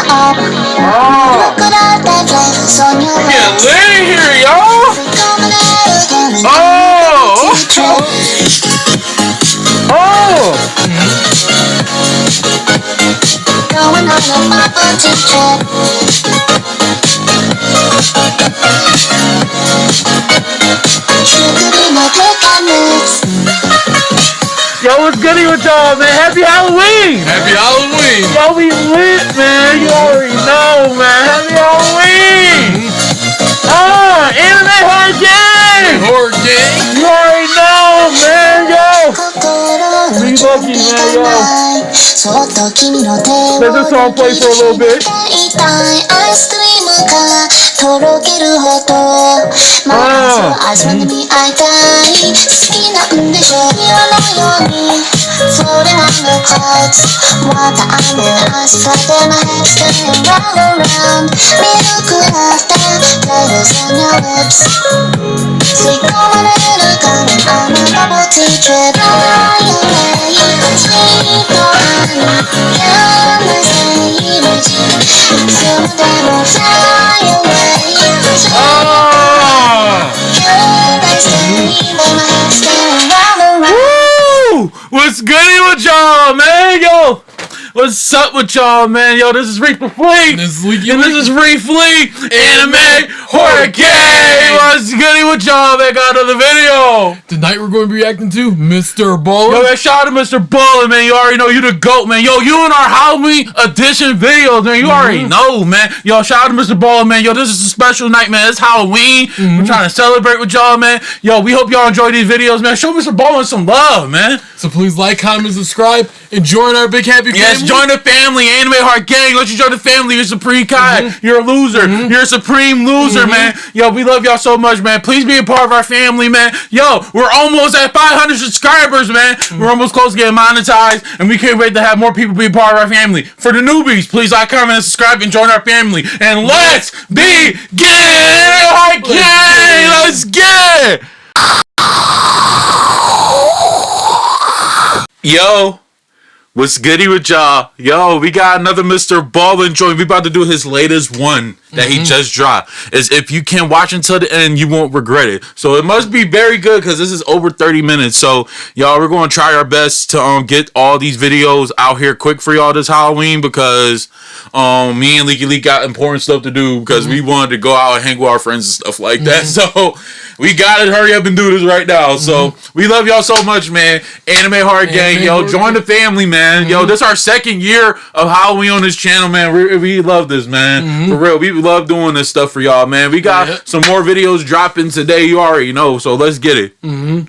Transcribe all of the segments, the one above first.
Get lit here, y'all. Yo, what's goody with y'all, man? Happy Halloween! Happy Halloween! Yo, we lit, man. You already know, man. Happy Halloween! Anime Horror Gang! Horror Gang! You already know, man, yo! Be lucky, man, yo. Let this song play for a little bit. What's goody with y'all, man? Yo, what's up with y'all, man? Yo, this is Reef'Lik. This is Reef'Lik, Anime Horror Gang. What's goody with y'all, man? Got another video. Tonight we're going to be reacting to MR.BALLEN'S. Yo, man, shout out to MR.BALLEN'S, man. You already know you the GOAT, man. Yo, you in our Halloween edition videos, man. You already know, man. Yo, shout out to MR.BALLEN's, man. Yo, this is a special night, man. It's Halloween. We're trying to celebrate with y'all, man. Yo, we hope y'all enjoy these videos, man. Show MR.BALLEN'S some love, man. So please like, comment, and subscribe, and join our big happy family. Yes, join the family. Anime Horror Gang. Let you join the family. You're Supreme Kai. You're a loser. You're a supreme loser, man. Yo, we love y'all so much, man. Please be a part of our family, man. Yo, we're almost at 500 subscribers, man. We're almost close to getting monetized, and we can't wait to have more people be a part of our family. For the newbies, please like, comment, and subscribe, and join our family. And let's begin! Anime Horror Gang! Let's get it! Yo, what's goody with y'all? Yo, we got another MR.BALLEN'S joint. We about to do his latest one that he just dropped. Is if you can watch until the end, you won't regret it. So it must be very good because this is over 30 minutes. So y'all, we're going to try our best to get all these videos out here quick for y'all this Halloween because me and Leaky got important stuff to do because we wanted to go out and hang with our friends and stuff like that. So we gotta hurry up and do this right now. So we love y'all so much, man. Anime Horror Gang, yo, join the family, man. Yo, this is our second year of Halloween on this channel, man. We love this, man. For real, we love doing this stuff for y'all, man. We got some more videos dropping today. You already know, so let's get it. Today,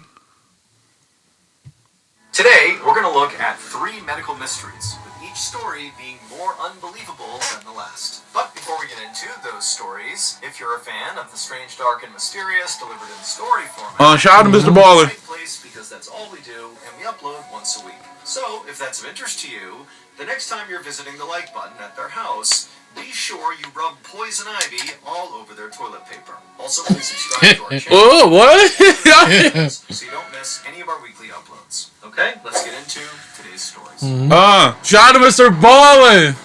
we're gonna look at 3 medical mysteries, with each story being more unbelievable than the last. But before we get into those stories, if you're a fan of the strange, dark, and mysterious delivered in story format, shout out to MR.BALLEN'S. right place because that's all we do, and we upload once a week. So, if that's of interest to you, the next time you're visiting the like button at their house, be sure you rub poison ivy all over their toilet paper. Also, please subscribe to our channel. Oh, what? So you don't miss any of our weekly uploads. Okay, let's get into today's stories. Shout out to MR.BALLEN'S.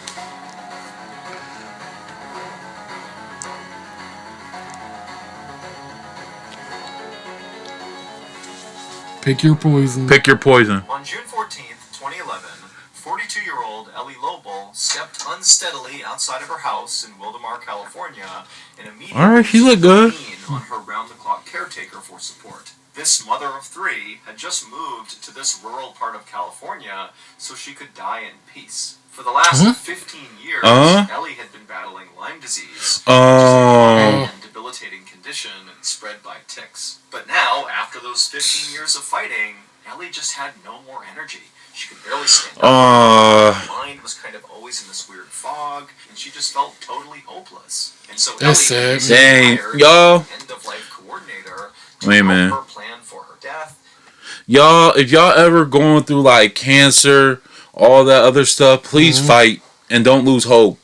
Pick your poison. Pick your poison. On June 14th, 2011, 42-year-old Ellie Lobel stepped unsteadily outside of her house in Wildomar, California, and immediately Alright, she looked good. leaned on her round-the-clock caretaker for support. This mother of 3 had just moved to this rural part of California so she could die in peace. For the last 15 years, Ellie had been battling Lyme disease, which is a debilitating condition spread by ticks. But now, after those 15 years of fighting, Ellie just had no more energy. She could barely stand up. Her mind was kind of always in this weird fog, and she just felt totally hopeless. And so Ellie hired an end-of-life coordinator to help her plan for her death. Y'all, if y'all ever going through like cancer, all that other stuff, please fight and don't lose hope.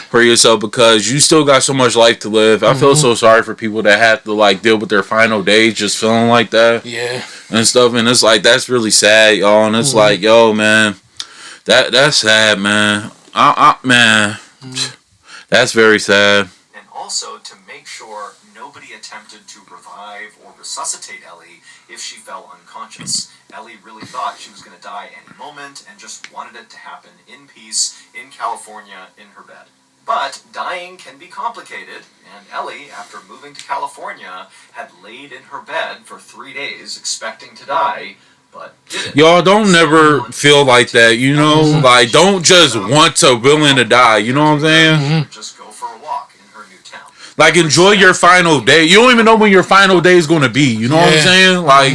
For yourself because you still got so much life to live. I feel so sorry for people that have to like deal with their final days just feeling like that. And stuff, and it's like that's really sad, y'all. And it's like, yo, man, that's sad, man. Man, That's very sad. And also to make sure nobody attempted to revive or resuscitate Ellie if she fell unconscious. Ellie really thought she was going to die any moment and just wanted it to happen in peace in California in her bed. But dying can be complicated, and Ellie, after moving to California, had laid in her bed for 3 days expecting to die, but didn't. Y'all don't never feel like that, you know? Like, don't just want to, willing to die, you know what I'm saying? Just go for a walk in her new town. Like, enjoy your final day. You don't even know when your final day is going to be, you know what I'm saying? Like,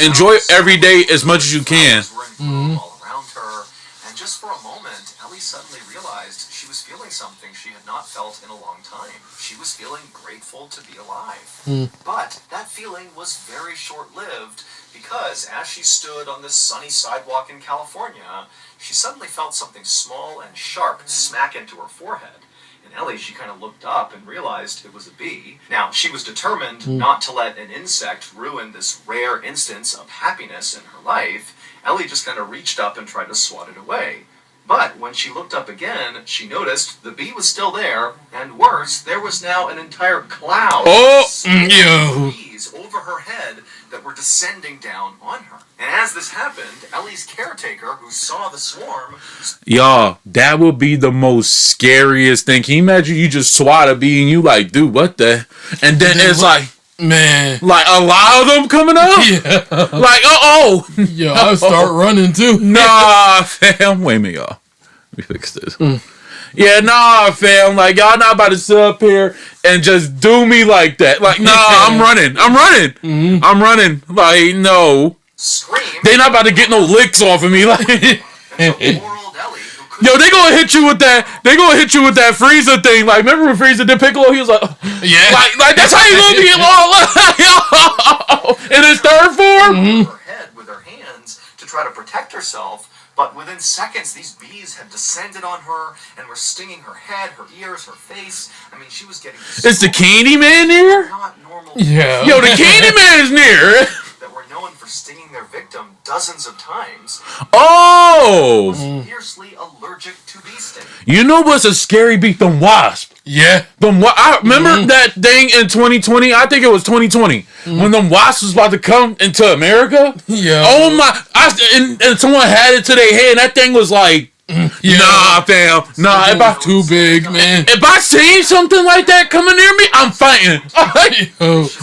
enjoy every day as much as you can. All around her, and just for a moment, Ellie suddenly realized she was feeling something she had not felt in a long time. She was feeling grateful to be alive. But that feeling was very short-lived because as she stood on this sunny sidewalk in California, she suddenly felt something small and sharp smack into her forehead. And Ellie, she kind of looked up and realized it was a bee. Now, she was determined not to let an insect ruin this rare instance of happiness in her life. Ellie just kind of reached up and tried to swat it away. But when she looked up again, she noticed the bee was still there, and worse, there was now an entire cloud of bees over her head that were descending down on her. And as this happened, Ellie's caretaker, who saw the swarm... Y'all, that would be the most scariest thing. Can you imagine you just swat a bee and you like, dude, what the... And then it's like... Man. Like, a lot of them coming up? Yeah. Like, Yo, I'll start running too. Nah, fam. Wait a minute, y'all. Let me fix this. Yeah, nah, fam. Like, y'all not about to sit up here and just do me like that. Like, nah, I'm running. I'm running. Like, no. Screamed. They not about to get no licks off of me. Like, Poor old Ellie, who couldn't... yo, they gonna hit you with that. They gonna hit you with that Frieza thing. Like, remember when Frieza did Piccolo? He was like, Yeah. like that's how you gonna be in his third form. her head with her hands to try to protect herself, but within seconds these bees had descended on her and were stinging her head, her ears, her face. I mean, she was getting Is the Candyman here? not normal Yeah. Yo, the Candyman is near. that were known for stinging their victim dozens of times Oh, was fiercely allergic to bee sting. you know what's a scary beat? The wasp. Yeah. I remember that thing in 2020. I think it was 2020 when them wasps was about to come into America. Yeah. Oh my! And someone had it to their head. And that thing was like, nah, fam, nah. Too big, man. If I see something like that coming near me, I'm fighting,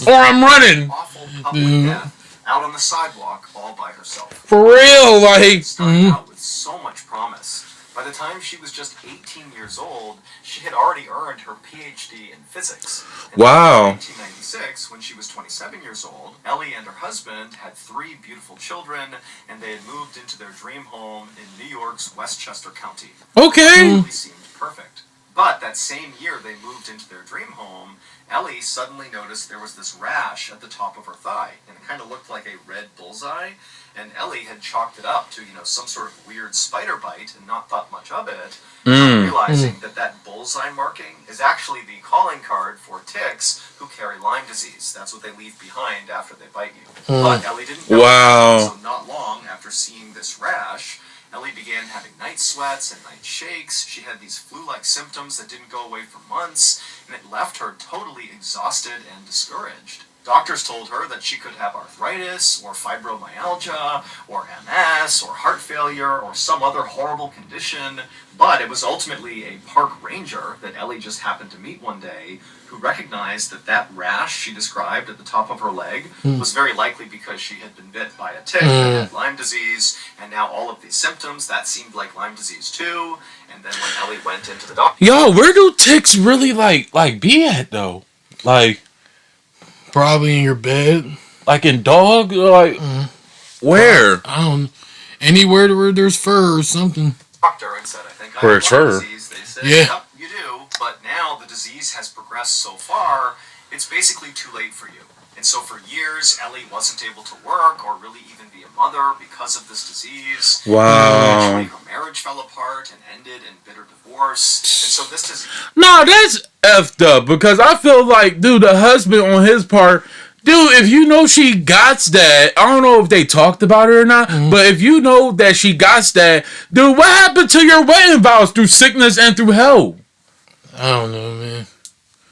or I'm running. Awful public death out on the sidewalk all by herself. For real, like. Started out with so much promise. By the time she was just 18 years old, she had already earned her PhD in physics. And Wow. in 1996, when she was 27 years old, Ellie and her husband had 3 beautiful children, and they had moved into their dream home in New York's Westchester County. Okay. It really seemed perfect. But that same year they moved into their dream home, Ellie suddenly noticed there was this rash at the top of her thigh, and it kind of looked like a red bullseye. And Ellie had chalked it up to, some sort of weird spider bite and not thought much of it, not realizing that bullseye marking is actually the calling card for ticks who carry Lyme disease. That's what they leave behind after they bite you. But Ellie didn't know Wow. that, so not long after seeing this rash, Ellie began having night sweats and night shakes. She had these flu-like symptoms that didn't go away for months, and it left her totally exhausted and discouraged. Doctors told her that she could have arthritis, or fibromyalgia, or MS, or heart failure, or some other horrible condition, but it was ultimately a park ranger that Ellie just happened to meet one day who recognized that rash she described at the top of her leg was very likely because she had been bit by a tick that had Lyme disease, and now all of these symptoms, that seemed like Lyme disease too, and then when Ellie went into the doctor... Yo, where do ticks really like be at though? Like Probably in your bed. like in dog? Like where? I don't. Anywhere where there's fur or something. Doctor and said, I think I Where have it's Lyme fur. disease. They said, Yeah. yep, you do, but now the disease has progressed so far, it's basically too late for you. And so for years, Ellie wasn't able to work or really even be a mother because of this disease. Wow. Eventually, her marriage fell apart and ended in bitter divorce. And so this disease... No, that's effed up because I feel like, dude, the husband on his part, dude, if you know she got that, I don't know if they talked about it or not, but if you know that she got that, dude, what happened to your wedding vows through sickness and through hell? I don't know, man.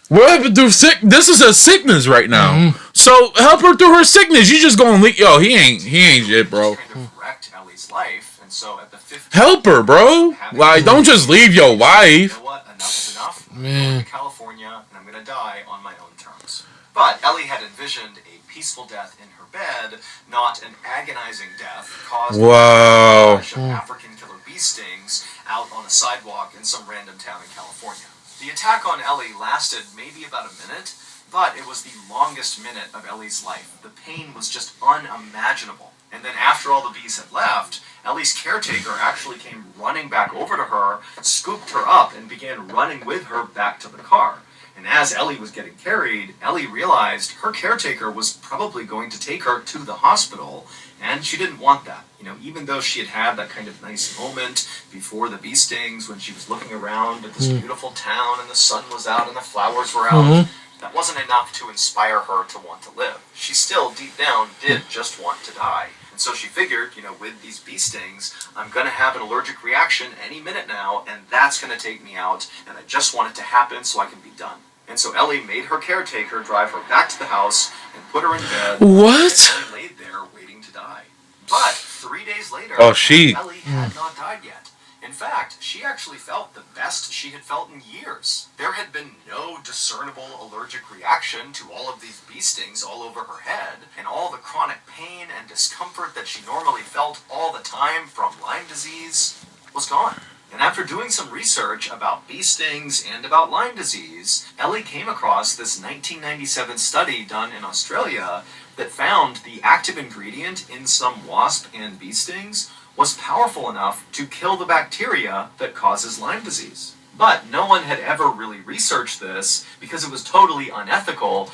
What happened through sick? This is a sickness right now. So help her through her sickness. You just gonna leave? Yo, he ain't shit, bro. Kind of wrecked Ellie's life, and so at the 15th, Help her, bro. Like, don't just leave your you wife. know what? Enough is enough. I'm Man. going to California, and I'm going to die on my own terms. But Ellie had envisioned a peaceful death in her bed, not an agonizing death caused by Wow. a bunch of African killer bee stings out on a sidewalk in some random town in California. The attack on Ellie lasted maybe about a minute, but it was the longest minute of Ellie's life. The pain was just unimaginable. And then after all the bees had left, Ellie's caretaker actually came running back over to her, scooped her up, and began running with her back to the car. And as Ellie was getting carried, Ellie realized her caretaker was probably going to take her to the hospital, and she didn't want that. You know, even though she had had that kind of nice moment before the bee stings when she was looking around at this beautiful town and the sun was out and the flowers were out, that wasn't enough to inspire her to want to live. She still, deep down, did just want to die. And so she figured, you know, with these bee stings, I'm going to have an allergic reaction any minute now, and that's going to take me out, and I just want it to happen so I can be done. And so Ellie made her caretaker drive her back to the house and put her in bed. What? And Ellie laid there waiting to die. But 3 days later, Ellie had not died yet. In fact, she actually felt the best she had felt in years. There had been no discernible allergic reaction to all of these bee stings all over her head, and all the chronic pain and discomfort that she normally felt all the time from Lyme disease was gone. And after doing some research about bee stings and about Lyme disease, Ellie came across this 1997 study done in Australia that found the active ingredient in some wasp and bee stings was powerful enough to kill the bacteria that causes Lyme disease. But no one had ever really researched this because it was totally unethical.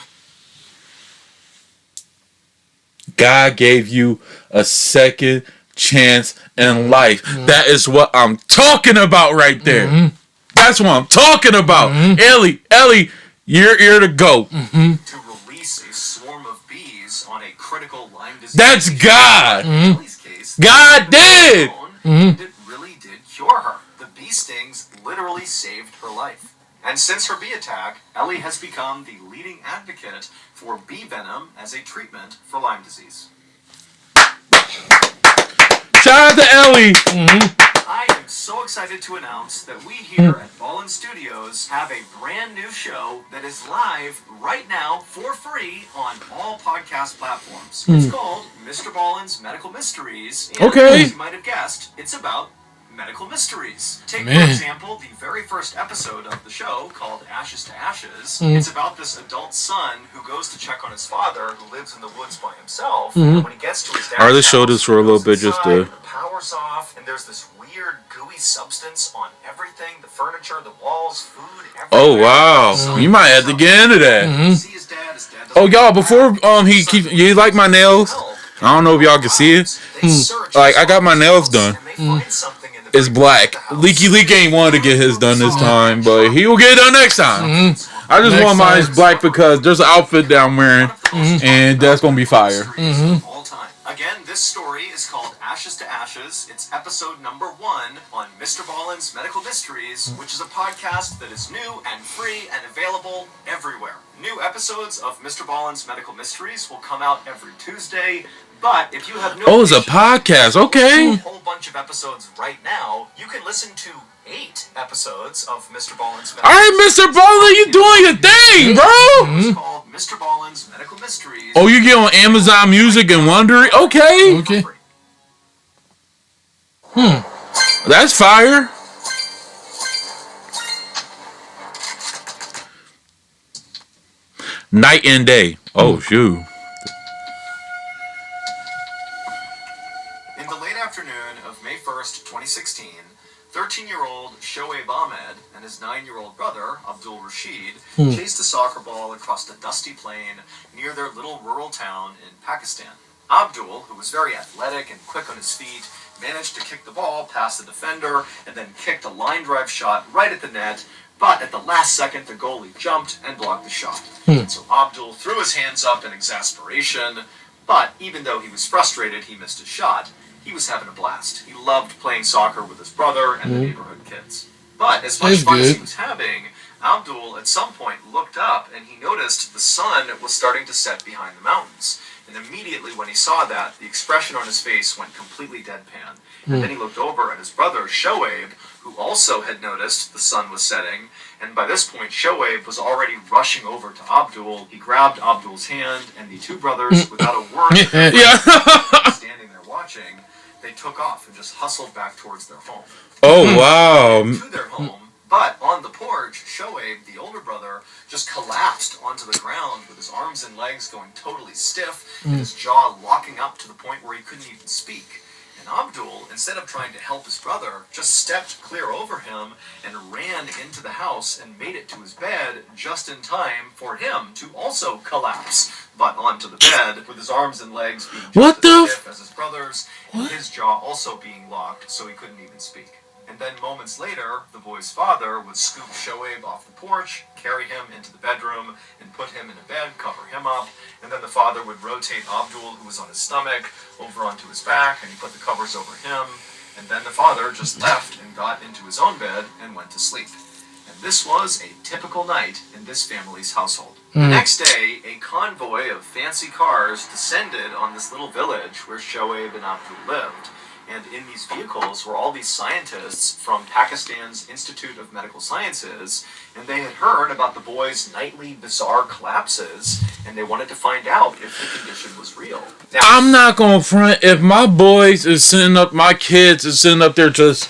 God gave you a second chance in life. That is what I'm talking about right there. That's what I'm talking about. Ellie, you're to go. To release a swarm of bees on a critical Lyme disease. That's God. Ellie's case, God did. It really did cure her. The bee stings literally saved her life. And since her bee attack, Ellie has become the leading advocate for bee venom as a treatment for Lyme disease. Shout out to Ellie. I am so excited to announce that we here at Ballin Studios have a brand new show that is live right now for free on all podcast platforms. It's called Mr. Ballen's Medical Mysteries. And Okay. as you might have guessed, it's about medical mysteries. Take, for Man. example, the very first episode of the show called Ashes to Ashes. It's about this adult son who goes to check on his father who lives in the woods by himself. And when he gets to his dad's I already showed house, this for a he little goes bit just inside, to... the power's off, and there's this weird gooey substance on everything, the furniture, the walls, food, everything. Oh, wow. You might have to get into that. See his dad doesn't Oh, y'all, come before back. he keeps... You like my nails? I don't know if y'all can see it. They search Like, I got my nails done. and they find something in the It's black. Leaky Leak ain't wanted to get his done this time, but he will get it done next time. I just Next want mine time. black because there's an outfit that I'm wearing, and that's gonna be fire. All time. Again, this story is called Ashes to Ashes. It's episode number 1 on Mr. Ballen's Medical Mysteries, which is a podcast that is new and free and available everywhere. New episodes of Mr. Ballen's Medical Mysteries will come out every Tuesday. But if you have no Oh, it's a podcast. Okay. a whole bunch of episodes right now, you can listen to 8 episodes of Mr. Ballen's Medical All right, Mr. Baller, you doing your thing, bro. It's called Mr. Ballen's Medical Mysteries. Oh, you get on Amazon Music and Wondery? Okay, Okay. that's fire. Night and day. Oh, shoot. In the late afternoon of May 1st, 2016, 13-year-old Shoaib Ahmed and his 9-year-old brother, Abdul Rashid, chased a soccer ball across the dusty plain near their little rural town in Pakistan. Abdul, who was very athletic and quick on his feet, managed to kick the ball past the defender and then kicked a line drive shot right at the net, but at the last second the goalie jumped and blocked the shot. So Abdul threw his hands up in exasperation, but even though he was frustrated he missed his shot, he was having a blast. He loved playing soccer with his brother and the neighborhood kids. But as much That's fun as good. he was having, Abdul at some point looked up and he noticed the sun was starting to set behind the mountains. And immediately when he saw that, the expression on his face went completely deadpan. And then he looked over at his brother, Shoaib, who also had noticed the sun was setting. And by this point, Shoaib was already rushing over to Abdul. He grabbed Abdul's hand, and the two brothers, without a word, standing there watching, they took off and just hustled back towards their home. Oh, wow. To their home. But on the porch, Shoaib, the older brother, just collapsed onto the ground with his arms and legs going totally stiff and his jaw locking up to the point where he couldn't even speak. And Abdul, instead of trying to help his brother, just stepped clear over him and ran into the house and made it to his bed just in time for him to also collapse, but onto the bed with his arms and legs being just as stiff as his brother's and his jaw also being locked so he couldn't even speak. And then moments later, the boy's father would scoop Shoaib off the porch, carry him into the bedroom, and put him in a bed, cover him up. And then the father would rotate Abdul, who was on his stomach, over onto his back, and he put the covers over him. And then the father just left and got into his own bed and went to sleep. And this was a typical night in this family's household. The next day, a convoy of fancy cars descended on this little village where Shoaib and Abdul lived. And in these vehicles were all these scientists from Pakistan's Institute of Medical Sciences, and they had heard about the boys' nightly bizarre collapses, and they wanted to find out if the condition was real. Now, I'm not gonna front. If my boys is sitting up, my kids is sitting up there just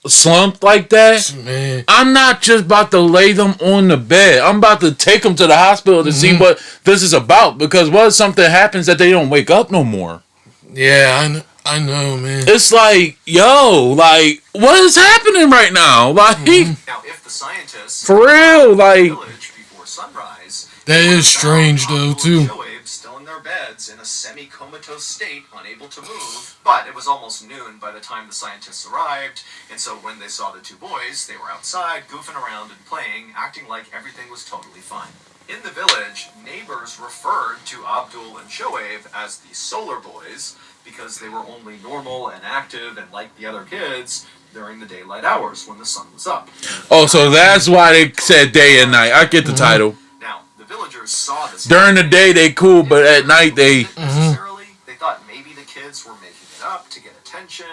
slumped like that, Man. I'm not just about to lay them on the bed. I'm about to take them to the hospital to see what this is about, because what if something happens that they don't wake up no more? Yeah, I know, man. It's like, yo, like, what is happening right now? Like, now if the scientists for real, like, village before sunrise, That is strange, though, too. Shoaib still in their beds in a semi-comatose state, unable to move. But it was almost noon by the time the scientists arrived, and so when they saw the two boys, they were outside, goofing around and playing, acting like everything was totally fine. In the village, neighbors referred to Abdul and Shoaib as the Solar Boys because they were only normal and active and like the other kids during the daylight hours when the sun was up. oh, so that's why they said day and night. I get the title. Now, the villagers saw this. During the day they cool, but at night they. Necessarily, they thought maybe the kids were making it up to get attention,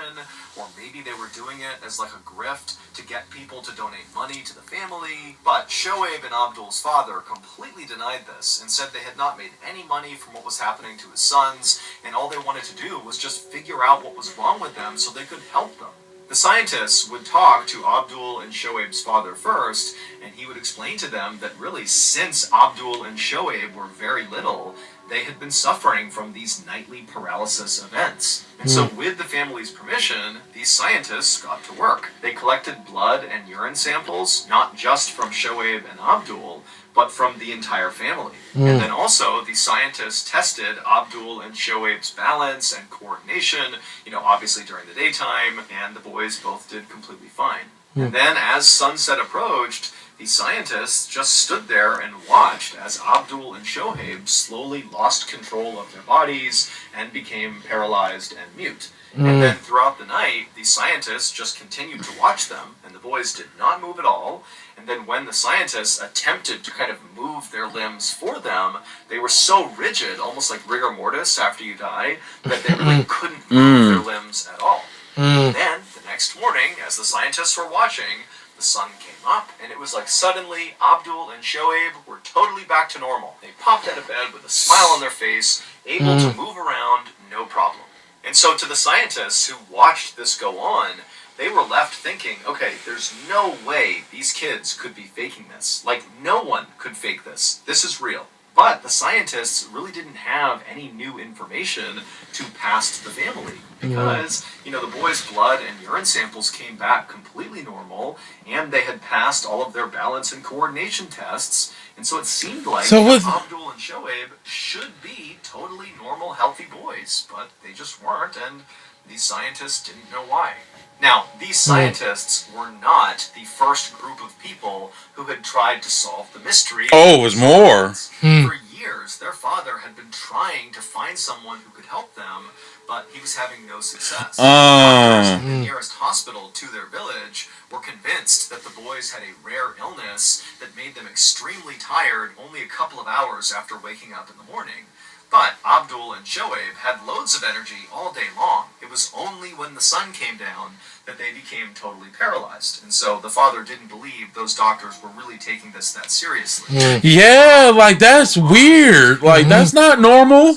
or maybe they were doing it as like a grift to get people to donate money to the family. But Shoaib and Abdul's father completely denied this and said they had not made any money from what was happening to his sons, and all they wanted to do was just figure out what was wrong with them so they could help them. The scientists would talk to Abdul and Shoaib's father first, and he would explain to them that really since Abdul and Shoaib were very little, they had been suffering from these nightly paralysis events. And so with the family's permission, these scientists got to work. They collected blood and urine samples, not just from Shoaib and Abdul, but from the entire family. And then also, the scientists tested Abdul and Shoaib's balance and coordination, obviously during the daytime, and the boys both did completely fine. And then as sunset approached, the scientists just stood there and watched as Abdul and Shoaib slowly lost control of their bodies and became paralyzed and mute. And then throughout the night, the scientists just continued to watch them, and the boys did not move at all. And then when the scientists attempted to kind of move their limbs for them, they were so rigid, almost like rigor mortis after you die, that they really couldn't move their limbs at all. And then, the next morning, as the scientists were watching, the sun came up, and it was like suddenly Abdul and Shoaib were totally back to normal. They popped out of bed with a smile on their face, able to move around, no problem. And so to the scientists who watched this go on, they were left thinking, okay, there's no way these kids could be faking this. Like, no one could fake this. This is real. But the scientists really didn't have any new information to pass to the family because, the boys' blood and urine samples came back completely normal, and they had passed all of their balance and coordination tests, and so it seemed like Abdul and Shoaib should be totally normal, healthy boys, but they just weren't, and these scientists didn't know why. Now, these scientists were not the first group of people who had tried to solve the mystery. Oh, it was more. For years, years, their father had been trying to find someone who could help them, but he was having no success. Doctors at the nearest hospital to their village were convinced that the boys had a rare illness that made them extremely tired only a couple of hours after waking up in the morning. But Abdul and Shoaib had loads of energy all day long. It was only when the sun came down that they became totally paralyzed. And so the father didn't believe those doctors were really taking this that seriously. Yeah, like that's weird. Like that's not normal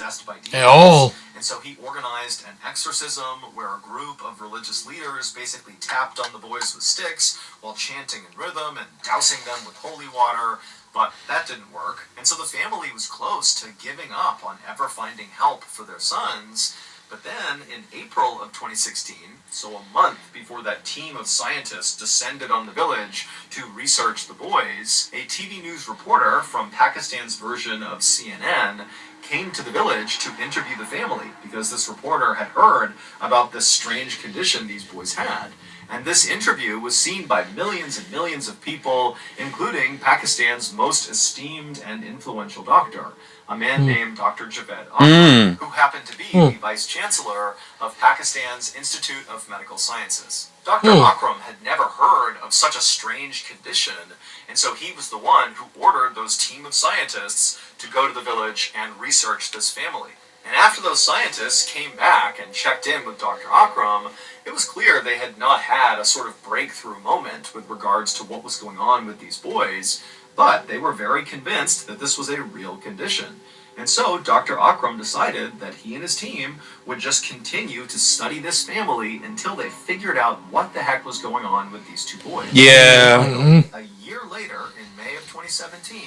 at all. And so he organized an exorcism where a group of religious leaders basically tapped on the boys with sticks while chanting in rhythm and dousing them with holy water. But that didn't work, and so the family was close to giving up on ever finding help for their sons. But then, in April of 2016, so a month before that team of scientists descended on the village to research the boys, a TV news reporter from Pakistan's version of CNN came to the village to interview the family because this reporter had heard about this strange condition these boys had. And this interview was seen by millions and millions of people, including Pakistan's most esteemed and influential doctor, a man named Dr. Javed Akram, who happened to be the vice chancellor of Pakistan's Institute of Medical Sciences. Dr. Akram had never heard of such a strange condition, and so he was the one who ordered those team of scientists to go to the village and research this family. And after those scientists came back and checked in with Dr. Akram, it was clear they had not had a sort of breakthrough moment with regards to what was going on with these boys, but they were very convinced that this was a real condition. And so Dr. Akram decided that he and his team would just continue to study this family until they figured out what the heck was going on with these two boys. Yeah. A year later, in May of 2017,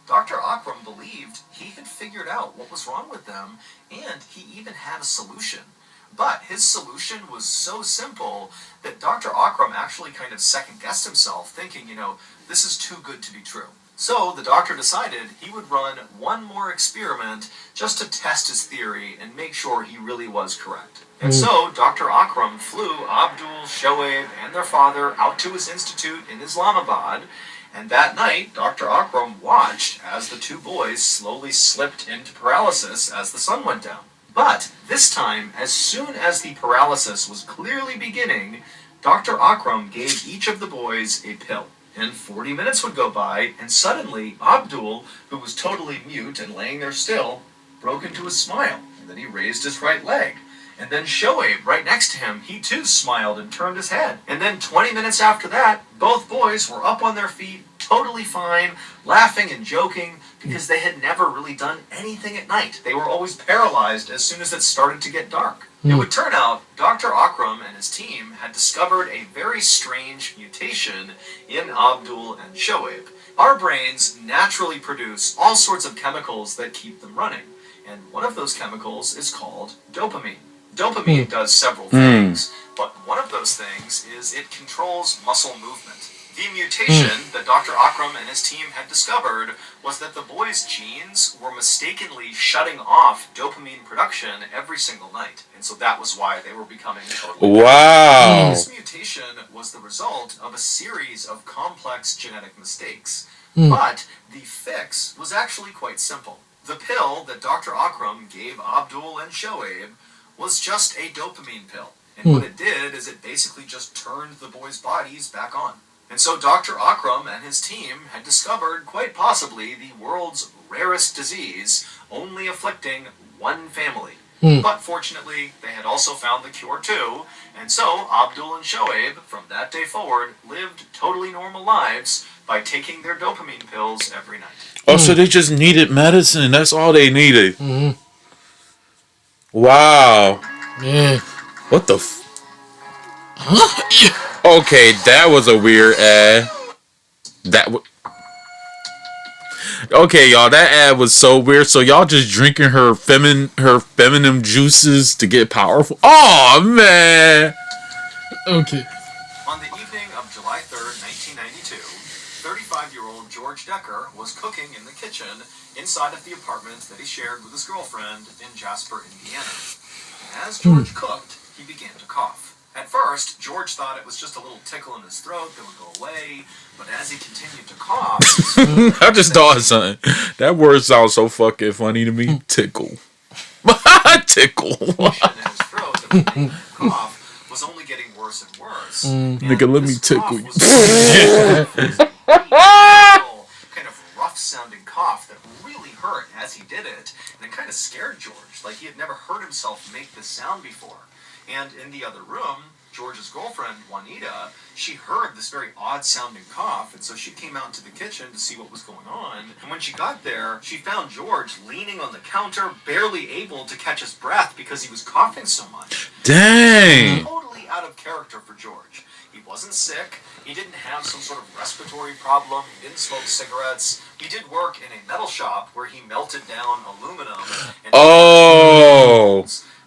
Dr. Akram believed he had figured out what was wrong with them, and he even had a solution. But his solution was so simple that Dr. Akram actually kind of second-guessed himself, thinking, this is too good to be true. So the doctor decided he would run one more experiment just to test his theory and make sure he really was correct. And so Dr. Akram flew Abdul, Shoaib, and their father out to his institute in Islamabad, and that night, Dr. Akram watched as the two boys slowly slipped into paralysis as the sun went down. But this time, as soon as the paralysis was clearly beginning, Dr. Akram gave each of the boys a pill. And 40 minutes would go by, and suddenly Abdul, who was totally mute and laying there still, broke into a smile, and then he raised his right leg. And then Shoaib, right next to him, he too smiled and turned his head. And then 20 minutes after that, both boys were up on their feet, totally fine, laughing and joking, because they had never really done anything at night. They were always paralyzed as soon as it started to get dark. It would turn out Dr. Akram and his team had discovered a very strange mutation in Abdul and Shoaib. Our brains naturally produce all sorts of chemicals that keep them running, and one of those chemicals is called dopamine. Dopamine does several things, but one of those things is it controls muscle movement. The mutation that Dr. Akram and his team had discovered was that the boys' genes were mistakenly shutting off dopamine production every single night. And so that was why they were becoming totally Wow. This mutation was the result of a series of complex genetic mistakes. But the fix was actually quite simple. The pill that Dr. Akram gave Abdul and Shoaib was just a dopamine pill. And what it did is it basically just turned the boys' bodies back on. And so Dr. Akram and his team had discovered quite possibly the world's rarest disease, only afflicting one family. But fortunately, they had also found the cure too, and so Abdul and Shoaib, from that day forward, lived totally normal lives by taking their dopamine pills every night. Oh, so they just needed medicine. That's all they needed. Wow. Yeah. What the Okay, that was a weird ad. Okay, y'all, that ad was so weird. So y'all just drinking her feminine juices to get powerful. Oh man. Okay. On the evening of July 3rd, 1992, 35-year-old George Decker was cooking in the kitchen inside of the apartment that he shared with his girlfriend in Jasper, Indiana. As George cooked, he began to cough. At first, George thought it was just a little tickle in his throat that would go away, but as he continued to cough... I just thought of something. That word sounds so fucking funny to me. Tickle. Tickle. in his throat that would make him cough was only getting worse and worse. Nigga, let me tickle you. Kind of rough-sounding cough that really hurt as he did it, and it kind of scared George, like he had never heard himself make this sound before. And in the other room, George's girlfriend, Juanita, she heard this very odd-sounding cough, and so she came out into the kitchen to see what was going on. And when she got there, she found George leaning on the counter, barely able to catch his breath because he was coughing so much. Dang. Totally out of character for George. He wasn't sick. He didn't have some sort of respiratory problem. He didn't smoke cigarettes. He did work in a metal shop where he melted down aluminum. And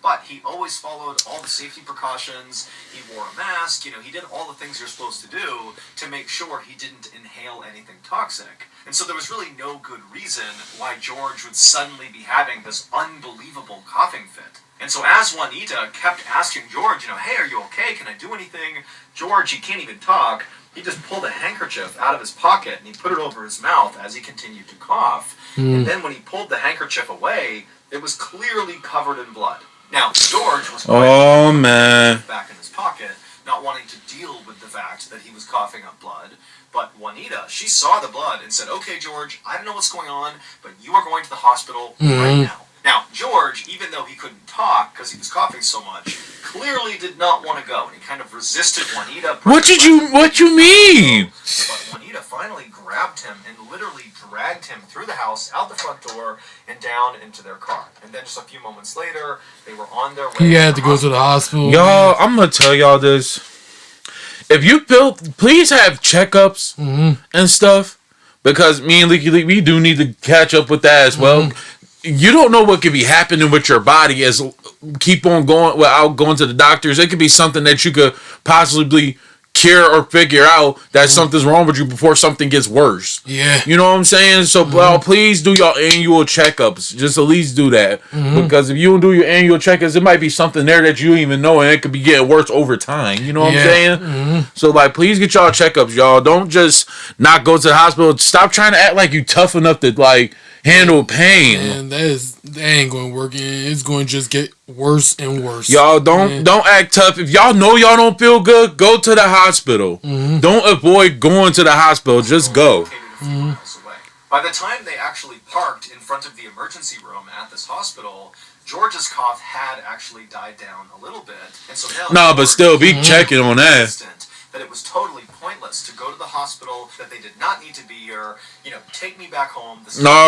but he always followed all the safety precautions. He wore a mask. He did all the things you're supposed to do to make sure he didn't inhale anything toxic. And so there was really no good reason why George would suddenly be having this unbelievable coughing fit. And so as Juanita kept asking George, hey, are you okay? Can I do anything? George, he can't even talk. He just pulled a handkerchief out of his pocket and he put it over his mouth as he continued to cough. And then when he pulled the handkerchief away, it was clearly covered in blood. Now, George was back in his pocket, not wanting to deal with the fact that he was coughing up blood. But Juanita, she saw the blood and said, okay, George, I don't know what's going on, but you are going to the hospital right now. Now, George, even though he couldn't talk because he was coughing so much, clearly did not want to go, and he kind of resisted Juanita. What you mean? But Juanita finally grabbed him and literally dragged him through the house, out the front door, and down into their car. And then just a few moments later, they were on their way. He had to go to the hospital. Y'all, I'm gonna tell y'all this. If you please have checkups and stuff, because me and Leaky, we do need to catch up with that as well. You don't know what could be happening with your body as keep on going without going to the doctors. It could be something that you could possibly cure or figure out that something's wrong with you before something gets worse. Yeah. You know what I'm saying? So, please do your annual checkups. Just at least do that. Because if you don't do your annual checkups, it might be something there that you don't even know, and it could be getting worse over time. You know what I'm saying? So, please get y'all checkups, y'all. Don't just not go to the hospital. Stop trying to act like you tough enough to, handle pain. And that ain't going to work. It's going to just get worse and worse. Y'all don't act tough. If y'all know y'all don't feel good, go to the hospital. Don't avoid going to the hospital. Just go. By the time they actually parked in front of the emergency room at this hospital, George's cough had actually died down a little bit, and so now but still be checking on that. That it was totally pointless to go to the hospital, that they did not need to be here, take me back home.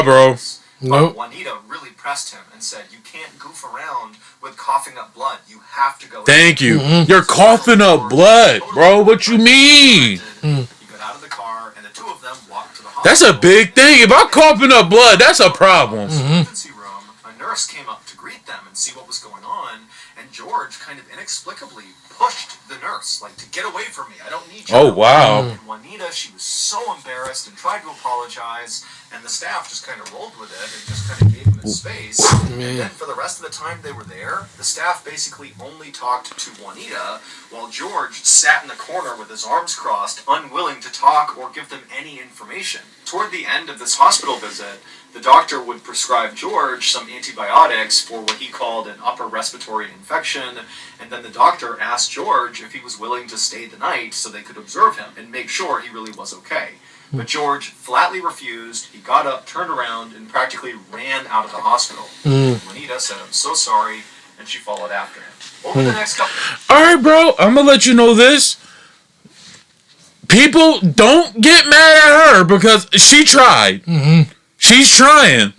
Bro. But Juanita really pressed him and said, you can't goof around with coughing up blood. You have to go. Thank you. You're coughing up blood, bro. What you mean? He got out of the car, and the two of them walked to the hospital. That's a big thing. If I'm coughing up blood, that's a problem. In the emergency room, a nurse came up to greet them and see what was going on, and George kind of inexplicably pushed the nurse, to get away from me. I don't need you. Oh, wow. And Juanita, she was so embarrassed and tried to apologize, and the staff just kind of rolled with it and just kind of gave him his space. And then for the rest of the time they were there, the staff basically only talked to Juanita, while George sat in the corner with his arms crossed, unwilling to talk or give them any information. Toward the end of this hospital visit, the doctor would prescribe George some antibiotics for what he called an upper respiratory infection, and then the doctor asked George if he was willing to stay the night so they could observe him and make sure he really was okay. But George flatly refused. He got up, turned around, and practically ran out of the hospital. Juanita said, I'm so sorry, and she followed after him. Over the next couple... Alright, bro, I'm gonna let you know this. People don't get mad at her because she tried. She's trying.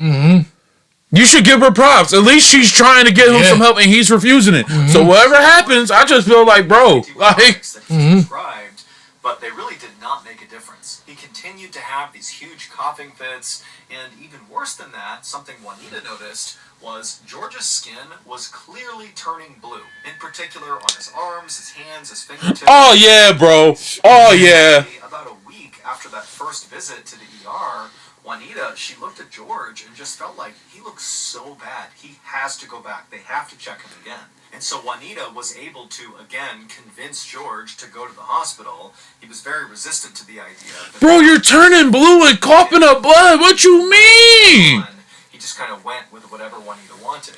You should give her props. At least she's trying to get him some help, and he's refusing it. So whatever happens, I just feel like, bro, prescribed, but they really did not make a difference. He continued to have these huge coughing fits, and even worse than that, something Juanita noticed was George's skin was clearly turning blue. In particular, on his arms, his hands, his fingertips. Oh yeah, bro. Oh yeah. About a week after after that first visit to the ER, Juanita, she looked at George and just felt like he looks so bad. He has to go back. They have to check him again. And so Juanita was able to, again, convince George to go to the hospital. He was very resistant to the idea. Bro, you're turning blue and coughing up blood. What you mean? He just kind of went with whatever Juanita wanted.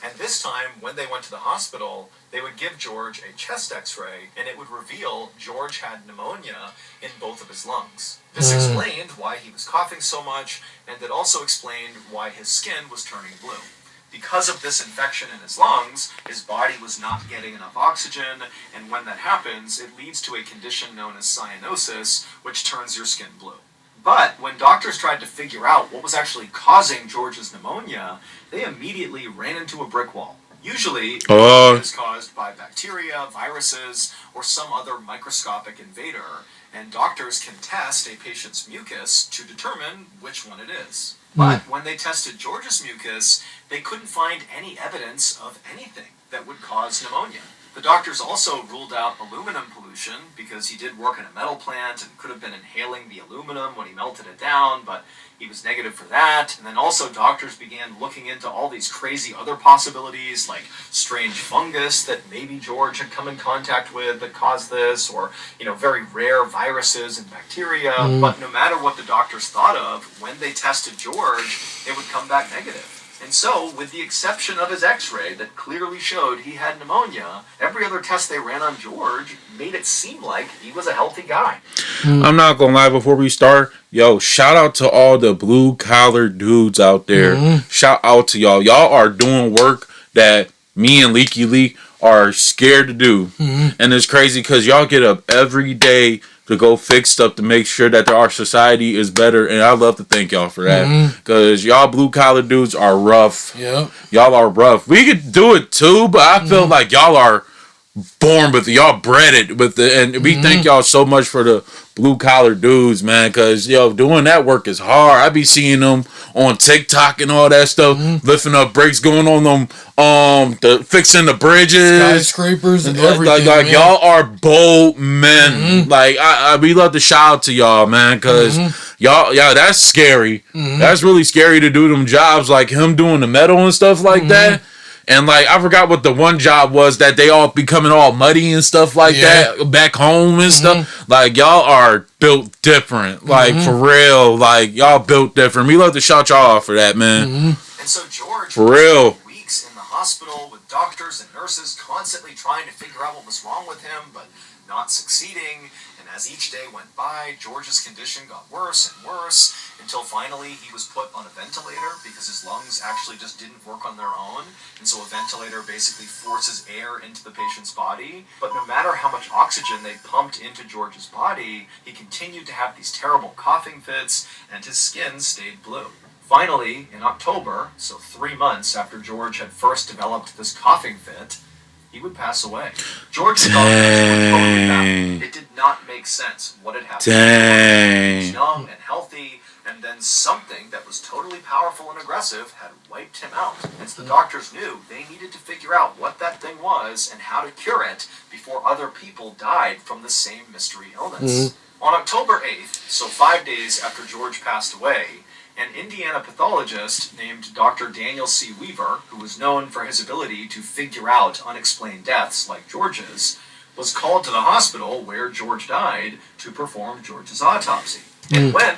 And this time, when they went to the hospital, they would give George a chest x-ray, and it would reveal George had pneumonia in both of his lungs. This explained why he was coughing so much, and it also explained why his skin was turning blue. Because of this infection in his lungs, his body was not getting enough oxygen, and when that happens, it leads to a condition known as cyanosis, which turns your skin blue. But when doctors tried to figure out what was actually causing George's pneumonia, they immediately ran into a brick wall. Usually, it is caused by bacteria, viruses, or some other microscopic invader, and doctors can test a patient's mucus to determine which one it is. But when they tested George's mucus, they couldn't find any evidence of anything that would cause pneumonia. The doctors also ruled out aluminum pollution because he did work in a metal plant and could have been inhaling the aluminum when he melted it down, but he was negative for that. And then also doctors began looking into all these crazy other possibilities, like strange fungus that maybe George had come in contact with that caused this, or, very rare viruses and bacteria. But no matter what the doctors thought of, when they tested George, it would come back negative. And so, with the exception of his x-ray that clearly showed he had pneumonia, every other test they ran on George made it seem like he was a healthy guy. I'm not gonna lie, before we start, shout out to all the blue-collar dudes out there. Shout out to y'all. Y'all are doing work that me and Leaky Leak are scared to do. And it's crazy because y'all get up every day to go fix stuff to make sure that our society is better, and I love to thank y'all for that, because y'all blue collar dudes are rough. Y'all are rough. We could do it too, but I feel like y'all are born with it. Y'all bred it with it, and we thank y'all so much for the blue collar dudes, man, because doing that work is hard. I be seeing them on TikTok and all that stuff, lifting up bricks, going on them, fixing the bridges, skyscrapers, and everything. Like y'all are bold men. Like we love to shout out to y'all, man, because y'all, that's scary. That's really scary to do them jobs, like him doing the metal and stuff like that. And like I forgot what the one job was that they all becoming all muddy and stuff like that back home and stuff. Like y'all are built different. Like for real. Like y'all built different. We love to shout y'all out for that, man. And so George, for real, weeks in the hospital with doctors and nurses constantly trying to figure out what was wrong with him, but not succeeding. And as each day went by, George's condition got worse and worse, until finally he was put on a ventilator because his lungs actually just didn't work on their own. And so a ventilator basically forces air into the patient's body. But no matter how much oxygen they pumped into George's body, he continued to have these terrible coughing fits, and his skin stayed blue. Finally, in October, so 3 months after George had first developed this coughing fit, he would pass away. George's doctors were totally baffled. It did not make sense what had happened. He was young and healthy, and then something that was totally powerful and aggressive had wiped him out. And so the doctors knew they needed to figure out what that thing was and how to cure it before other people died from the same mystery illness. On October 8th, so 5 days after George passed away, an Indiana pathologist named Dr. Daniel C. Weaver, who was known for his ability to figure out unexplained deaths like George's, was called to the hospital where George died to perform George's autopsy. And when...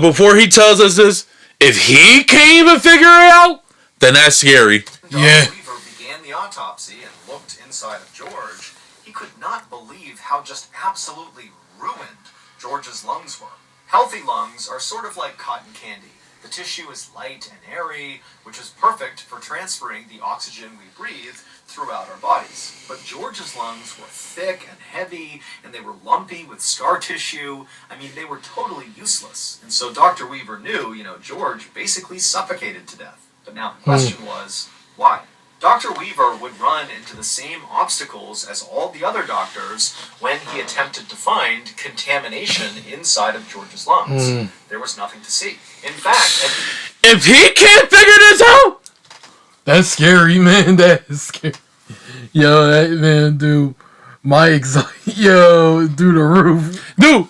before he tells us this, if he can't even figure it out, then that's scary. Dr. Weaver began the autopsy and looked inside of George. He could not believe how just absolutely ruined George's lungs were. Healthy lungs are sort of like cotton candy. The tissue is light and airy, which is perfect for transferring the oxygen we breathe throughout our bodies. But George's lungs were thick and heavy, and they were lumpy with scar tissue. I mean, they were totally useless. And so Dr. Weaver knew, George basically suffocated to death. But now the question was, why? Dr. Weaver would run into the same obstacles as all the other doctors when he attempted to find contamination inside of George's lungs. There was nothing to see. In fact... if he can't figure this out... That's scary, man. That is scary. Yo, that man, dude. My anxiety, through the roof. Dude,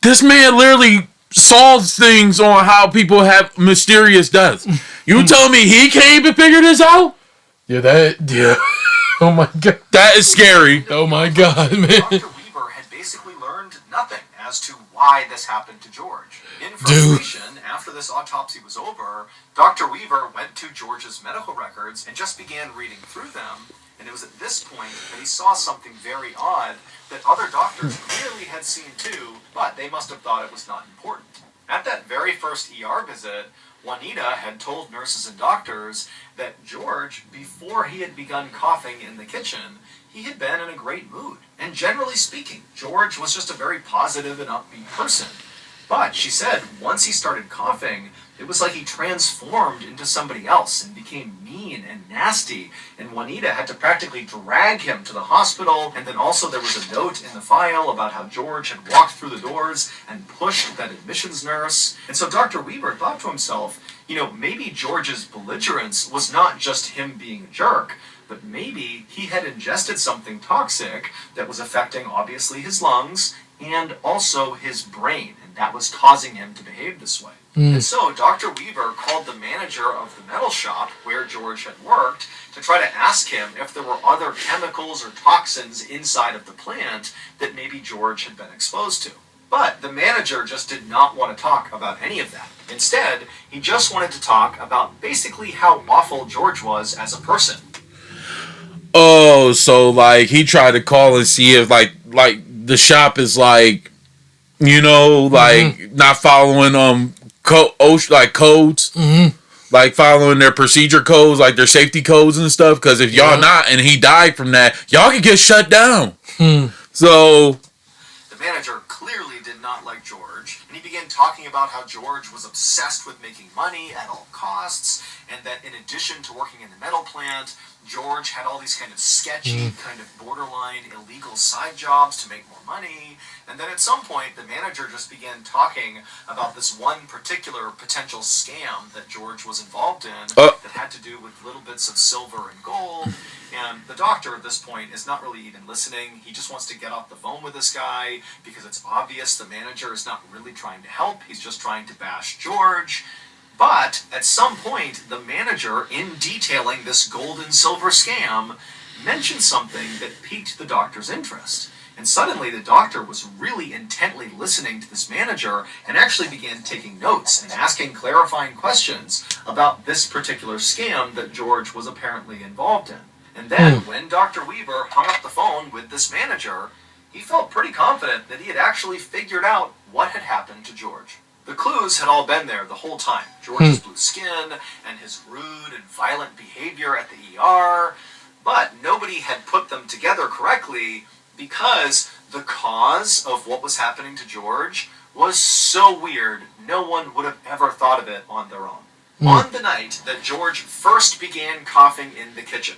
This man literally solves things on how people have mysterious deaths. You tell me he can't even figure this out? Yeah. Oh my god. That is scary. Oh my god, man. Dr. Weaver had basically learned nothing as to why this happened to George. In frustration, after this autopsy was over, Dr. Weaver went to George's medical records and just began reading through them. And it was at this point that he saw something very odd that other doctors clearly had seen too, but they must have thought it was not important. At that very first ER visit, Juanita had told nurses and doctors that George, before he had begun coughing in the kitchen, he had been in a great mood. And generally speaking, George was just a very positive and upbeat person. But she said once he started coughing, it was like he transformed into somebody else and became mean and nasty, and Juanita had to practically drag him to the hospital, and then also there was a note in the file about how George had walked through the doors and pushed that admissions nurse. And so Dr. Weaver thought to himself, maybe George's belligerence was not just him being a jerk, but maybe he had ingested something toxic that was affecting obviously his lungs and also his brain, and that was causing him to behave this way. And so Dr. Weaver called the manager of the metal shop where George had worked to try to ask him if there were other chemicals or toxins inside of the plant that maybe George had been exposed to. But the manager just did not want to talk about any of that. Instead, he just wanted to talk about basically how awful George was as a person. Oh, so like he tried to call and see if like the shop is like, not following codes, like following their procedure codes, like their safety codes and stuff. Because if y'all not, and he died from that, y'all could get shut down. So the manager clearly did not like George, and he began talking about how George was obsessed with making money at all costs, and that in addition to working in the metal plant, George had all these kind of sketchy, kind of borderline illegal side jobs to make more money. And then at some point, the manager just began talking about this one particular potential scam that George was involved in that had to do with little bits of silver and gold. And the doctor at this point is not really even listening. He just wants to get off the phone with this guy because it's obvious the manager is not really trying to help. He's just trying to bash George. But at some point, the manager, in detailing this gold and silver scam, mentioned something that piqued the doctor's interest. And suddenly the doctor was really intently listening to this manager and actually began taking notes and asking clarifying questions about this particular scam that George was apparently involved in. And then when Dr. Weaver hung up the phone with this manager, he felt pretty confident that he had actually figured out what had happened to George. The clues had all been there the whole time. George's blue skin and his rude and violent behavior at the ER, but nobody had put them together correctly because the cause of what was happening to George was so weird, no one would have ever thought of it on their own. On the night that George first began coughing in the kitchen,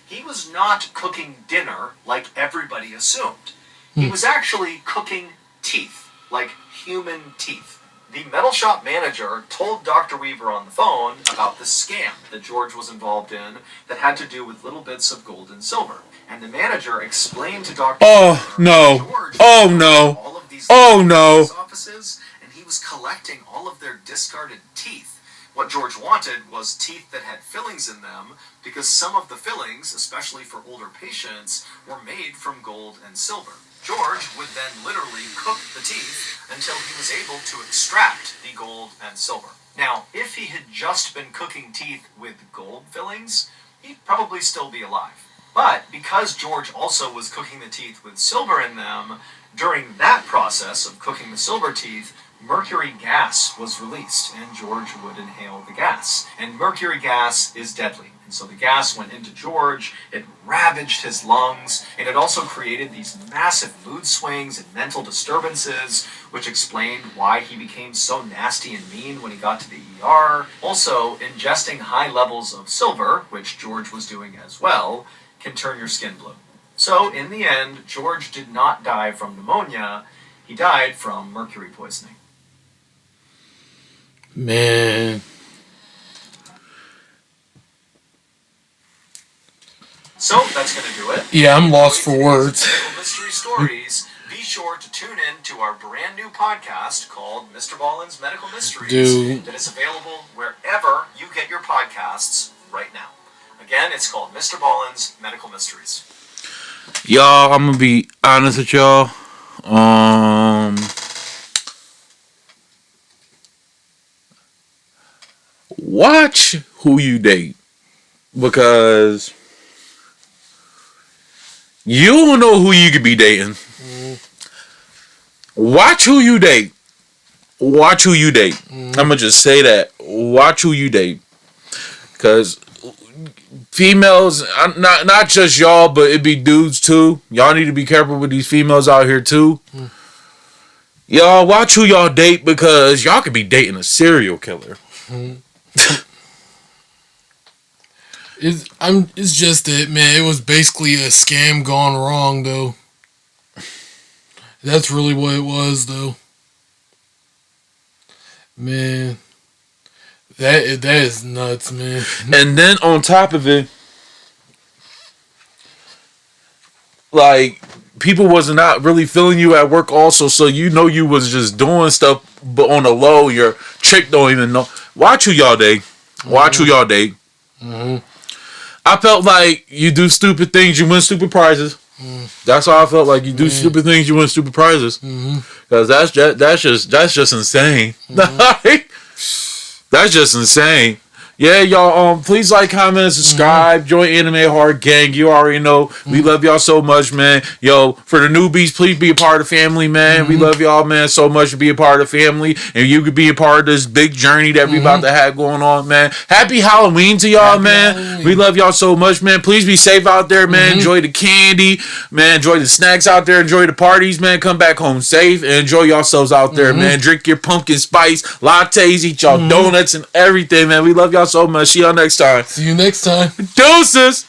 he was not cooking dinner like everybody assumed. He was actually cooking teeth, like human teeth. The metal shop manager told Dr. Weaver on the phone about the scam that George was involved in that had to do with little bits of gold and silver. And the manager explained to Dr. Weaver that George all of these offices, and he was collecting all of their discarded teeth. What George wanted was teeth that had fillings in them, because some of the fillings, especially for older patients, were made from gold and silver. George would then literally cook the teeth until he was able to extract the gold and silver. Now, if he had just been cooking teeth with gold fillings, he'd probably still be alive. But because George also was cooking the teeth with silver in them, during that process of cooking the silver teeth, mercury gas was released, and George would inhale the gas. And mercury gas is deadly. And so the gas went into George, it ravaged his lungs, and it also created these massive mood swings and mental disturbances, which explained why he became so nasty and mean when he got to the ER. Also, ingesting high levels of silver, which George was doing as well, can turn your skin blue. So, in the end, George did not die from pneumonia, he died from mercury poisoning. Man. So, that's going to do it. Yeah, I'm lost for words. Mystery stories be sure to tune in to our brand new podcast called MR.BALLEN'S Medical Mysteries Dude. that is available wherever you get your podcasts right now. Again, it's called MR.BALLEN'S Medical Mysteries. Y'all, I'm gonna be honest with y'all. Watch who you date, because you don't know who you could be dating. Watch who you date. Watch who you date. I'm gonna just say that. Watch who you date, because females, not just y'all, but it be dudes too. Y'all need to be careful with these females out here too. Y'all watch who y'all date, because y'all could be dating a serial killer. It's just that, man, it was basically a scam gone wrong, though. That's really what it was, though. Man, that is nuts, man. And then on top of it, like, people was not really feeling you at work also, so you know you was just doing stuff, but on the low, your chick don't even know. Watch who y'all date. Watch who y'all date. I felt like you do stupid things, you win stupid prizes. That's how I felt like. You do stupid things, you win stupid prizes. Because that's just insane. That's just insane. Yeah, y'all. Please like, comment, and subscribe. Join Anime Horror Gang. You already know we love y'all so much, man. Yo, for the newbies, please be a part of the family, man. We love y'all, man, so much to be a part of the family, and you could be a part of this big journey that we about to have going on, man. Happy Halloween to y'all, man. Halloween. We love y'all so much, man. Please be safe out there, man. Enjoy the candy, man. Enjoy the snacks out there. Enjoy the parties, man. Come back home safe and enjoy yourselves out there, man. Drink your pumpkin spice lattes, eat y'all donuts and everything, man. We love y'all so much. See y'all next time. See you next time. Deuces.